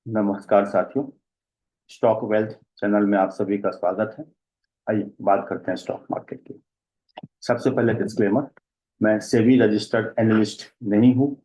नमस्कार साथियों। Stock wealth channel में आप सभी का स्वागत है। आइए बात करते हैं स्टॉक मार्केट की। सबसे पहले डिस्क्लेमर, मैं सेबी रजिस्टर्ड एनालिस्ट नहीं हूँ।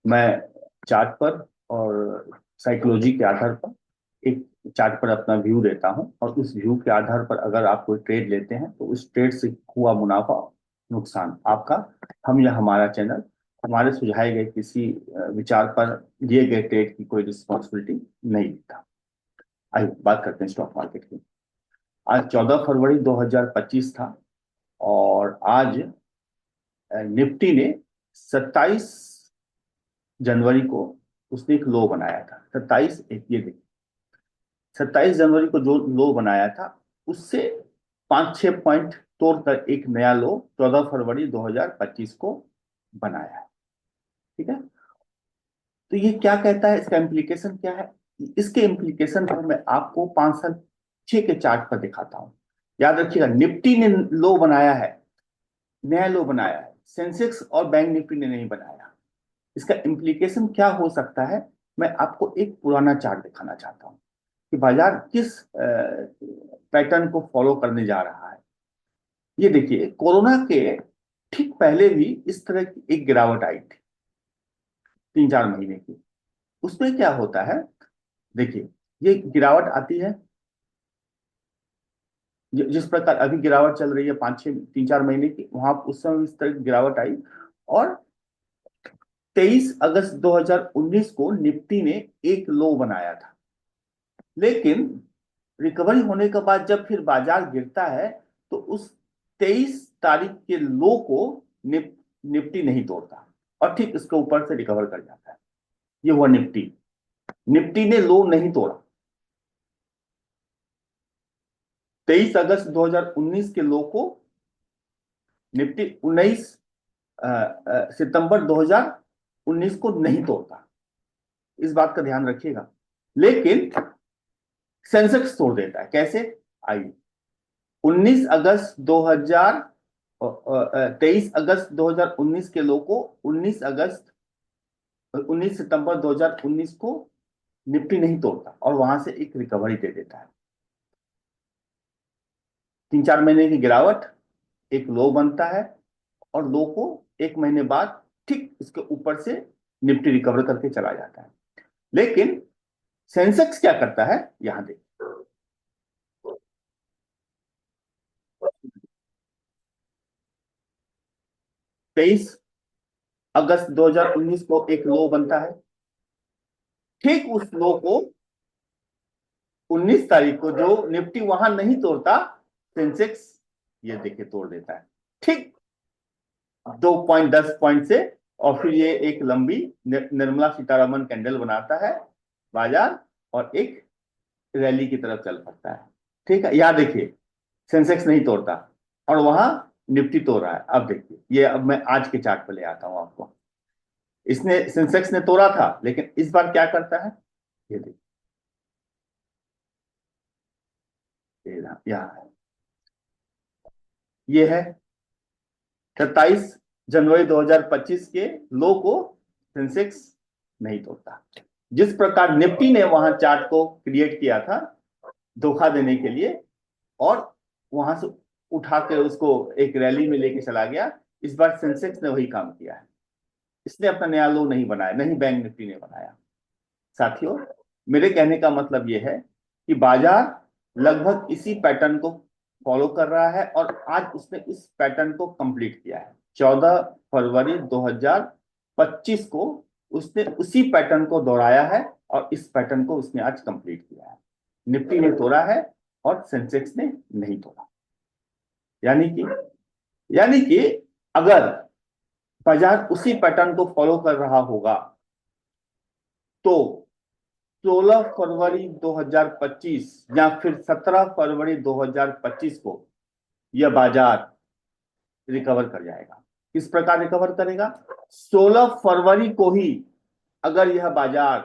मैं चार्ट पर और साइकोलॉजी के आधार पर एक चार्ट पर अपना व्यू देता हूँ, और उस व्यू के आधार पर अगर आप कोई ट्रेड लेते हैं तो उस ट्रेड से हुआ मुनाफा नुकसान आपका, हम या हमारा चैनल, हमारे सुझाए गए किसी विचार पर लिए गए ट्रेड की कोई रिस्पॉन्सिबिलिटी नहीं लेता। आइए बात करते हैं स्टॉक मार्केट की। आज 14 फरवरी 2025 था, और आज निफ्टी ने 27 जनवरी को उसने एक लो बनाया था। 27 एक, ये देखिए, 27 जनवरी को जो लो बनाया था उससे 5-6 पॉइंट तोड़कर एक नया लो 14 फरवरी 2025 को बनाया है। ठीक है, तो ये क्या कहता है, इसका इम्प्लीकेशन क्या है? इसके इम्प्लीकेशन पर मैं आपको 5 साल 6 के चार्ट पर दिखाता हूं। याद रखिएगा, निफ्टी ने लो बनाया है, नया लो बनाया है, सेंसेक्स और बैंक निफ्टी ने नहीं बनाया। इसका इम्प्लीकेशन क्या हो सकता है, मैं आपको एक पुराना चार्ट दिखाना चाहता हूं कि बाजार किस पैटर्न को फॉलो करने जा रहा है। ये देखिए, कोरोना के ठीक पहले भी इस तरह की एक गिरावट आई थी, 3-4 महीने की। उसमें क्या होता है, देखिए, ये गिरावट आती है जिस प्रकार अभी गिरावट चल रही है 5-6 3-4 महीने की, वहां उस समय इस तरह की गिरावट आई। और 23 अगस्त 2019 को निफ्टी ने एक लो बनाया था, लेकिन रिकवरी होने के बाद जब फिर बाजार गिरता है तो उस 23 तारीख के लो को निफ्टी नहीं तोड़ता, और ठीक इसके ऊपर से रिकवर कर जाता है। ये हुआ निफ्टी। निफ्टी ने लो नहीं तोड़ा। 23 अगस्त 2019 के लो को निफ्टी 19 सितंबर 2019 को नहीं तोड़ता, इस बात का ध्यान रखिएगा। लेकिन सेंसेक्स तोड़ देता है। कैसे? आइए, 23 अगस्त 2019 के लो को 19 सितंबर 2019 को निफ्टी नहीं तोड़ता, और वहां से एक रिकवरी दे देता है। 3-4 महीने की गिरावट, एक लो बनता है, और लो को एक महीने बाद ठीक इसके ऊपर से निफ्टी रिकवर करके चला जाता है। लेकिन सेंसेक्स क्या करता है, यहां देखिए, 23 अगस्त 2019 को एक लो बनता है। ठीक उस लो को 19 तारीख को, जो निफ्टी वहां नहीं तोड़ता, सेंसेक्स ये देखिए तोड़ देता है, ठीक 2.10 पॉइंट से। और फिर ये एक लंबी निर्मला सीतारमन कैंडल बनाता है बाजार, और एक रैली की तरफ चल पड़ता है। ठीक है, यहां देखिए, सेंसेक्स नहीं तोड़ता, और वहां निफ्टी तोड़ रहा है। अब देखिए, ये अब मैं आज के चार्ट पे ले आता हूं आपको। इसने सेंसेक्स ने तोड़ा था, लेकिन इस बार क्या करता है, ये देखिए, यहाँ है, ये है 27 जनवरी 2025 के लो को सेंसेक्स नहीं तोड़ता। जिस प्रकार निफ्टी ने वहां चार्ट को क्रिएट किया था धोखा देने के लिए, और वहां से उठा के उसको एक रैली में लेके चला गया, इस बार सेंसेक्स ने वही काम किया है। इसने अपना नया लो नहीं बनाया, नहीं बैंक निफ्टी ने बनाया। साथियों, मेरे कहने का मतलब यह है कि बाजार लगभग इसी पैटर्न को फॉलो कर रहा है, और आज उसने इस पैटर्न को कंप्लीट किया है। 14 फरवरी 2025 को उसने उसी पैटर्न को दोहराया है, और इस पैटर्न को उसने आज कंप्लीट किया है। निफ्टी ने तोड़ा है और सेंसेक्स ने नहीं तोड़ा। यानी कि यानी कि अगर बाजार उसी पैटर्न को फॉलो कर रहा होगा तो 16 फरवरी 2025 या फिर 17 फरवरी 2025 को यह बाजार रिकवर कर जाएगा। किस प्रकार रिकवर करेगा? 16 फरवरी को ही अगर यह बाजार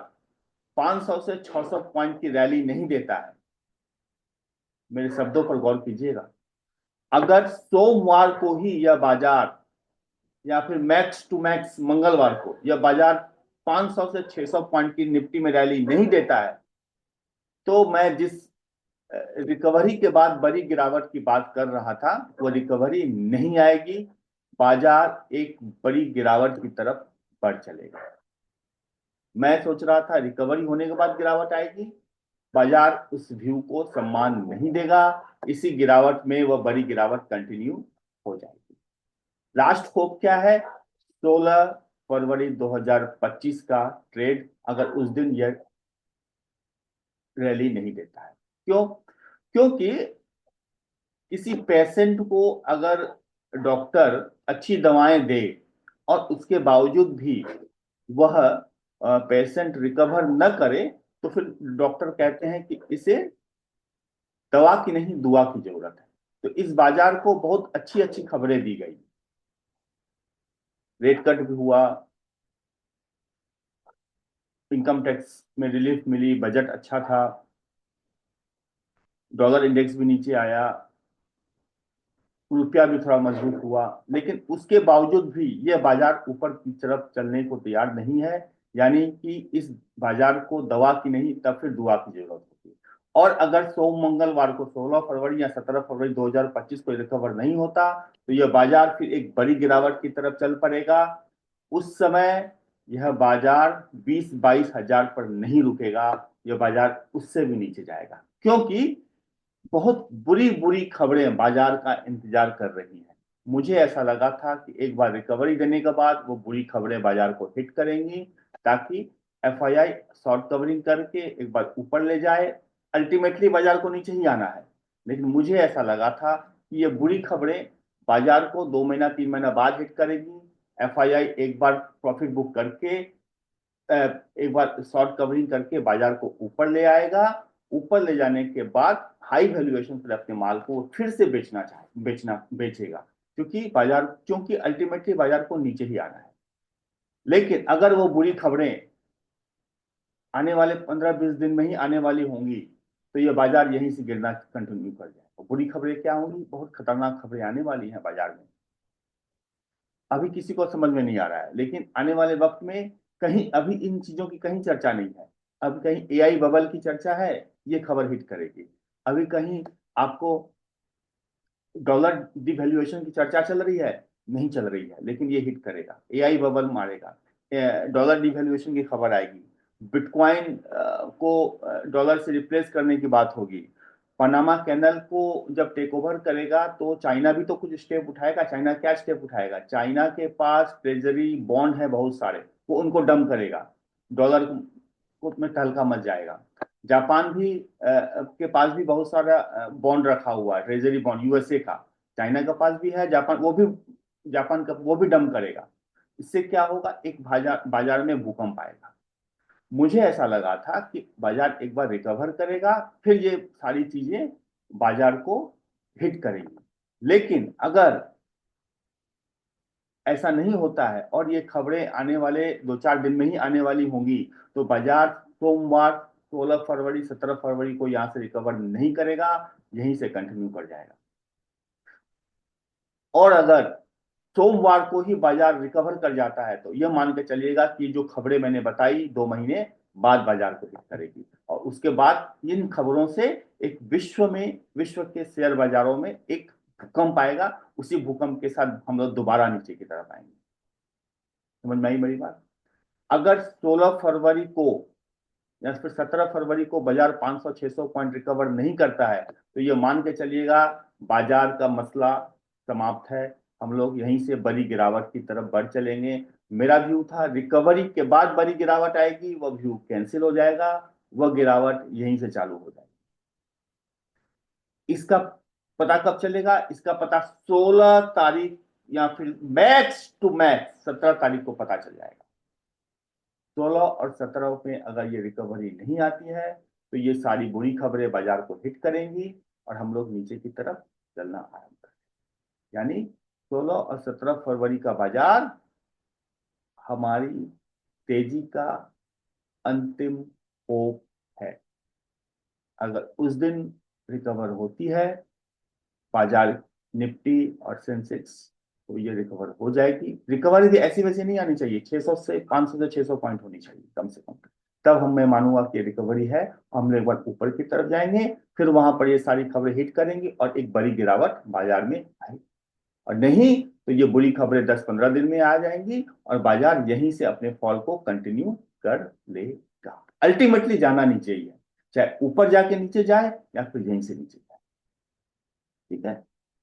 500 से 600 पॉइंट की रैली नहीं देता है, मेरे शब्दों पर गौर कीजिएगा, अगर सोमवार को ही यह बाजार, या फिर मैक्स टू मैक्स मंगलवार को यह बाजार 500 से 600 पॉइंट की निफ्टी में रैली नहीं देता है, तो मैं जिस रिकवरी के बाद बड़ी गिरावट की बात कर रहा था वो रिकवरी नहीं आएगी। बाजार एक बड़ी गिरावट की तरफ बढ़ चलेगा। मैं सोच रहा था रिकवरी होने के बाद गिरावट आएगी, बाजार उस व्यू को सम्मान नहीं देगा, इसी गिरावट में वह बड़ी गिरावट कंटिन्यू हो जाएगी। लास्ट होप क्या है? 16 फरवरी 2025 का ट्रेड, अगर उस दिन यह रैली नहीं देता है। क्यों? क्योंकि किसी पेशेंट को अगर डॉक्टर अच्छी दवाएं दे और उसके बावजूद भी वह पेशेंट रिकवर न करे, तो फिर डॉक्टर कहते हैं कि इसे दवा की नहीं दुआ की जरूरत है। तो इस बाजार को बहुत अच्छी अच्छी खबरें दी गई, रेट कट भी हुआ, इनकम टैक्स में रिलीफ मिली, बजट अच्छा था, डॉलर इंडेक्स भी नीचे आया, रुपया भी थोड़ा मजबूत हुआ, लेकिन उसके बावजूद भी यह बाजार ऊपर की तरफ चलने को तैयार नहीं है। यानी कि इस बाजार को दवा की नहीं तब फिर दुआ की जरूरत होती है। और अगर सोम मंगलवार को 16 फरवरी या 17 फरवरी 2025 को रिकवर नहीं होता, तो यह बाजार फिर एक बड़ी गिरावट की तरफ चल पड़ेगा। उस समय यह बाजार 20-22 हजार पर नहीं रुकेगा, यह बाजार उससे भी नीचे जाएगा, क्योंकि बहुत बुरी बुरी खबरें बाजार का इंतजार कर रही हैं। मुझे ऐसा लगा था कि एक बार रिकवरी देने के बाद वो बुरी खबरें बाजार को हिट करेंगी, ताकि एफआईआई शॉर्ट कवरिंग करके एक बार ऊपर ले जाए। अल्टीमेटली बाजार को नीचे ही आना है, लेकिन मुझे ऐसा लगा था कि ये बुरी खबरें बाजार को 2 महीना 3 महीना बाद हिट करेगी। एफआईआई एक बार प्रॉफिट बुक करके एक बार शॉर्ट कवरिंग करके बाजार को ऊपर ले आएगा। ऊपर ले जाने के बाद हाई वैल्यूएशन पर अपने माल को फिर से बेचेगा, क्योंकि अल्टीमेटली बाजार को नीचे ही आना है। लेकिन अगर वो बुरी खबरें आने वाले 15-20 दिन में ही आने वाली होंगी, तो ये बाजार यहीं से गिरना कंटिन्यू कर जाएगा। बुरी खबरें क्या होंगी? बहुत खतरनाक खबरें आने वाली हैं बाजार में, अभी किसी को समझ में नहीं आ रहा है, लेकिन आने वाले वक्त में कहीं अभी इन चीजों की कहीं चर्चा नहीं है। अब कहीं एआई बबल की चर्चा है, ये खबर हिट करेगी। अभी कहीं आपको डॉलर डिवैल्यूएशन की चर्चा चल रही है, नहीं चल रही है, लेकिन ये हिट करेगा, एआई बबल मारेगा, डॉलर डिवैल्यूएशन की खबर आएगी, बिटकॉइन को डॉलर से रिप्लेस करने की बात होगी। पनामा कैनल को जब टेक ओवर करेगा तो चाइना भी तो कुछ स्टेप उठाएगा। चाइना क्या स्टेप उठाएगा? चाइना के पास ट्रेजरी बॉन्ड है बहुत सारे, वो उनको डंप करेगा, डॉलर को में तहलका मच जाएगा। जापान भी के पास भी बहुत सारा बॉन्ड रखा हुआ है, ट्रेजरी बॉन्ड यूएसए का, चाइना के पास भी है, जापान का वो भी डंप करेगा। इससे क्या होगा? एक बाजार बाजार में भूकंप आएगा। मुझे ऐसा लगा था कि बाजार एक बार रिकवर करेगा, फिर ये सारी चीजें बाजार को हिट करेंगी। लेकिन अगर ऐसा नहीं होता है और ये खबरें आने वाले 2-4 दिन में ही आने वाली होंगी, तो बाजार सोमवार 16 फरवरी 17 फरवरी को यहां से रिकवर नहीं करेगा, यहीं से कंटिन्यू कर जाएगा। और अगर सोमवार को ही बाजार रिकवर कर जाता है, तो यह मान के चलिएगा कि जो खबरें मैंने बताई 2 महीने बाद बाजार को हिट करेगी, और उसके बाद इन खबरों से एक विश्व के शेयर बाजारों में एक भूकंप आएगा। उसी भूकंप के साथ हम लोग दोबारा नीचे की तरफ आएंगे। समझ में आई मेरी बात? अगर 16 फरवरी को या फिर 17 फरवरी को बाजार 500-600 पॉइंट रिकवर नहीं करता है, तो ये मान के चलिएगा बाजार का मसला समाप्त है। हम लोग यहीं से बड़ी गिरावट की तरफ बढ़ चलेंगे। मेरा व्यू था रिकवरी के बाद बड़ी गिरावट आएगी, वह व्यू कैंसिल हो जाएगा, वह गिरावट यहीं से चालू हो जाएगी। इसका पता कब चलेगा? इसका पता 16 तारीख या फिर मैक्स टू मैक्स 17 तारीख को पता चल जाएगा। 16 और 17 में अगर ये रिकवरी नहीं आती है, तो ये सारी बुरी खबरें बाजार को हिट करेंगी और हम लोग नीचे की तरफ चलना आरंभ करेंगे। यानी 16 और 17 फरवरी का बाजार हमारी तेजी का अंतिम होप है। अगर उस दिन रिकवर होती है, बाजार निफ्टी और सेंसेक्स तो ये रिकवर हो जाएगी। रिकवरी भी ऐसी वैसी नहीं आनी चाहिए, 600 से 500 से 600 पॉइंट होनी चाहिए कम से कम। तब हम मैं मानूंगा कि रिकवरी है। हम एक बार ऊपर की तरफ जाएंगे, फिर वहां पर ये सारी खबरें हिट करेंगी और एक बड़ी गिरावट बाजार में आएगी। और नहीं तो ये बुरी खबरें 10-15 दिन में आ जाएंगी और बाजार यहीं से अपने फॉल को कंटिन्यू कर लेगा। अल्टीमेटली जाना नहीं चाहिए, चाहे ऊपर जाके नीचे जाए या फिर यहीं से नीचे जाए। ठीक है,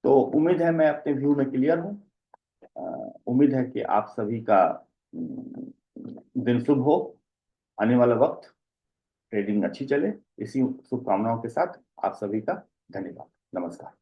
तो उम्मीद है मैं अपने व्यू में क्लियर हूँ। उम्मीद है कि आप सभी का दिन शुभ हो। आने वाला वक्त ट्रेडिंग अच्छी चले, इसी शुभकामनाओं के साथ आप सभी का धन्यवाद। नमस्कार।